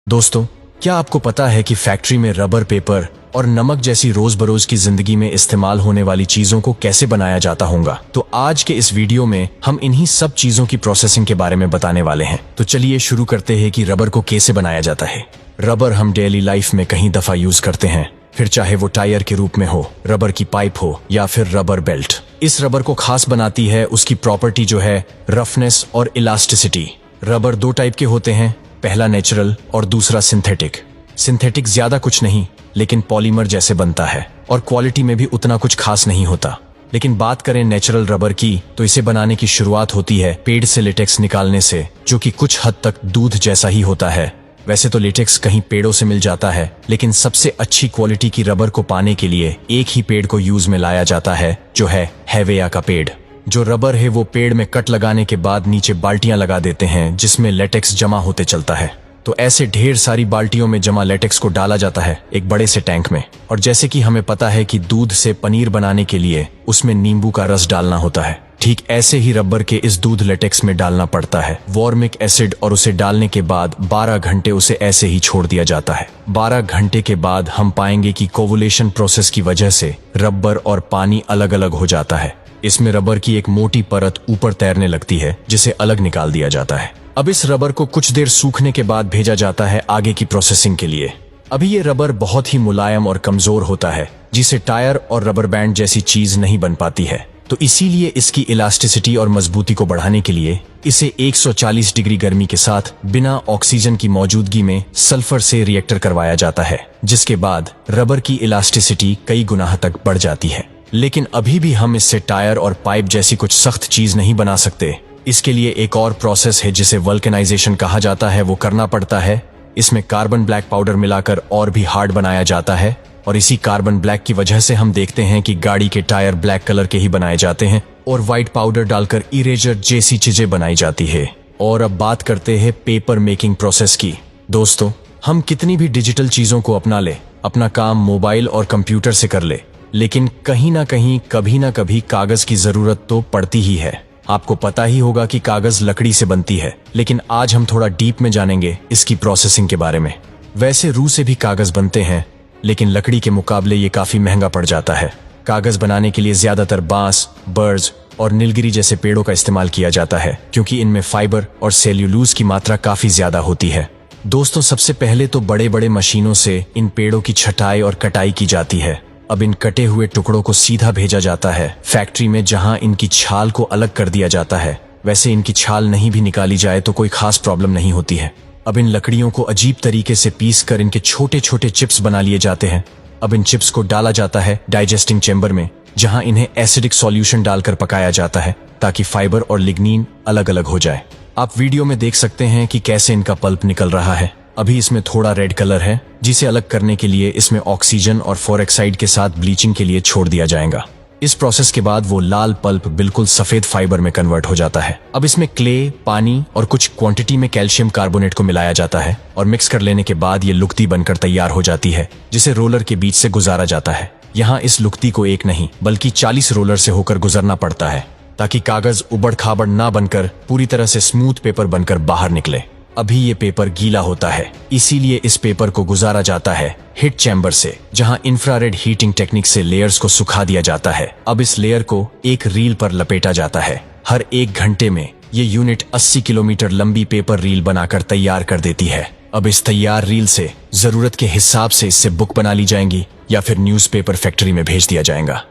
दोस्तों, क्या आपको पता है कि फैक्ट्री में रबर, पेपर और नमक जैसी रोज बरोज की जिंदगी में इस्तेमाल होने वाली चीजों को कैसे बनाया जाता होगा? तो आज के इस वीडियो में हम इन्हीं सब चीजों की प्रोसेसिंग के बारे में बताने वाले हैं। तो चलिए शुरू करते हैं कि रबर को कैसे बनाया जाता है। रबर हम डेली लाइफ में कहीं दफा यूज करते हैं, फिर चाहे वो टायर के रूप में हो, रबर की पाइप हो या फिर रबर बेल्ट। इस रबर को खास बनाती है उसकी प्रॉपर्टी जो है रफनेस और इलास्टिसिटी। रबर दो टाइप के होते हैं, पहला नेचुरल और दूसरा सिंथेटिक। सिंथेटिक ज्यादा कुछ नहीं लेकिन पॉलीमर जैसे बनता है और क्वालिटी में भी उतना कुछ खास नहीं होता। लेकिन बात करें नेचुरल रबर की तो इसे बनाने की शुरुआत होती है पेड़ से लेटेक्स निकालने से, जो कि कुछ हद तक दूध जैसा ही होता है। वैसे तो लेटेक्स कहीं पेड़ों से मिल जाता है, लेकिन सबसे अच्छी क्वालिटी की रबर को पाने के लिए एक ही पेड़ को यूज में लाया जाता है, जो है हैवेया का पेड़। जो रबर है वो पेड़ में कट लगाने के बाद नीचे बाल्टियां लगा देते हैं जिसमें लेटेक्स जमा होते चलता है। तो ऐसे ढेर सारी बाल्टियों में जमा लेटेक्स को डाला जाता है एक बड़े से टैंक में। और जैसे कि हमें पता है कि दूध से पनीर बनाने के लिए उसमें नींबू का रस डालना होता है, ठीक ऐसे ही रबर के इस दूध लेटेक्स में डालना पड़ता है वॉर्मिक एसिड, और उसे डालने के बाद 12 घंटे उसे ऐसे ही छोड़ दिया जाता है। 12 घंटे के बाद हम पाएंगे कि कोवुलेशन प्रोसेस की वजह से रबर और पानी अलग अलग हो जाता है। इसमें रबर की एक मोटी परत ऊपर तैरने लगती है जिसे अलग निकाल दिया जाता है। अब इस रबर को कुछ देर सूखने के बाद भेजा जाता है आगे की प्रोसेसिंग के लिए। अभी ये रबर बहुत ही मुलायम और कमजोर होता है जिसे टायर और रबर बैंड जैसी चीज नहीं बन पाती है। तो इसीलिए इसकी इलास्टिसिटी और मजबूती को बढ़ाने के लिए इसे 140 डिग्री गर्मी के साथ बिना ऑक्सीजन की मौजूदगी में सल्फर से रिएक्टर करवाया जाता है, जिसके बाद रबर की इलास्टिसिटी कई गुना तक बढ़ जाती है। लेकिन अभी भी हम इससे टायर और पाइप जैसी कुछ सख्त चीज नहीं बना सकते। इसके लिए एक और प्रोसेस है जिसे वल्केनाइजेशन कहा जाता है, वो करना पड़ता है। इसमें कार्बन ब्लैक पाउडर मिलाकर और भी हार्ड बनाया जाता है, और इसी कार्बन ब्लैक की वजह से हम देखते हैं कि गाड़ी के टायर ब्लैक कलर के ही बनाए जाते हैं और व्हाइट पाउडर डालकर इरेजर जैसी चीजें बनाई जाती है। और अब बात करते हैं पेपर मेकिंग प्रोसेस की। दोस्तों, हम कितनी भी डिजिटल चीजों को अपना ले, अपना काम मोबाइल और कंप्यूटर से कर ले, लेकिन कहीं ना कहीं कभी ना कभी कागज की जरूरत तो पड़ती ही है। आपको पता ही होगा कि कागज लकड़ी से बनती है, लेकिन आज हम थोड़ा डीप में जानेंगे इसकी प्रोसेसिंग के बारे में। वैसे रूह से भी कागज बनते हैं, लेकिन लकड़ी के मुकाबले ये काफी महंगा पड़ जाता है। कागज बनाने के लिए ज्यादातर बांस, बर्ज और नीलगिरी जैसे पेड़ों का इस्तेमाल किया जाता है, क्योंकि इनमें फाइबर और सेल्यूलोज की मात्रा काफी ज्यादा होती है। दोस्तों, सबसे पहले तो बड़े बड़े मशीनों से इन पेड़ों की छटाई और कटाई की जाती है। अब इन कटे हुए टुकड़ों को सीधा भेजा जाता है फैक्ट्री में, जहां इनकी छाल को अलग कर दिया जाता है। वैसे इनकी छाल नहीं भी निकाली जाए तो कोई खास प्रॉब्लम नहीं होती है। अब इन लकड़ियों को अजीब तरीके से पीस कर इनके छोटे छोटे चिप्स बना लिए जाते हैं। अब इन चिप्स को डाला जाता है डाइजेस्टिंग चेंबर में, जहां इन्हें एसिडिक सॉल्यूशन डालकर पकाया जाता है ताकि फाइबर और लिग्नीन अलग अलग हो जाए। आप वीडियो में देख सकते हैं कि कैसे इनका पल्प निकल रहा है। अभी इसमें थोड़ा रेड कलर है, जिसे अलग करने के लिए इसमें ऑक्सीजन और फोरेक्साइड के साथ ब्लीचिंग के लिए छोड़ दिया जाएगा। इस प्रोसेस के बाद वो लाल पल्प बिल्कुल सफेद फाइबर में कन्वर्ट हो जाता है। अब इसमें क्ले, पानी और कुछ क्वांटिटी में कैल्शियम कार्बोनेट को मिलाया जाता है और मिक्स कर लेने के बाद ये लुगदी बनकर तैयार हो जाती है, जिसे रोलर के बीच से गुजारा जाता है। यहाँ इस लुगदी को एक नहीं बल्कि 40 रोलर से होकर गुजरना पड़ता है, ताकि कागज उबड़ खाबड़ ना बनकर पूरी तरह से स्मूथ पेपर बनकर बाहर निकले। अभी ये पेपर गीला होता है, इसीलिए इस पेपर को गुजारा जाता है हीट चैम्बर से, जहां इंफ्रारेड हीटिंग टेक्निक से लेयर्स को सुखा दिया जाता है। अब इस लेयर को एक रील पर लपेटा जाता है। हर 1 घंटे में ये यूनिट 80 किलोमीटर लंबी पेपर रील बनाकर तैयार कर देती है। अब इस तैयार रील से जरूरत के हिसाब से इससे बुक बना ली जाएंगी या फिर न्यूज़पेपर फैक्ट्री में भेज दिया जाएगा।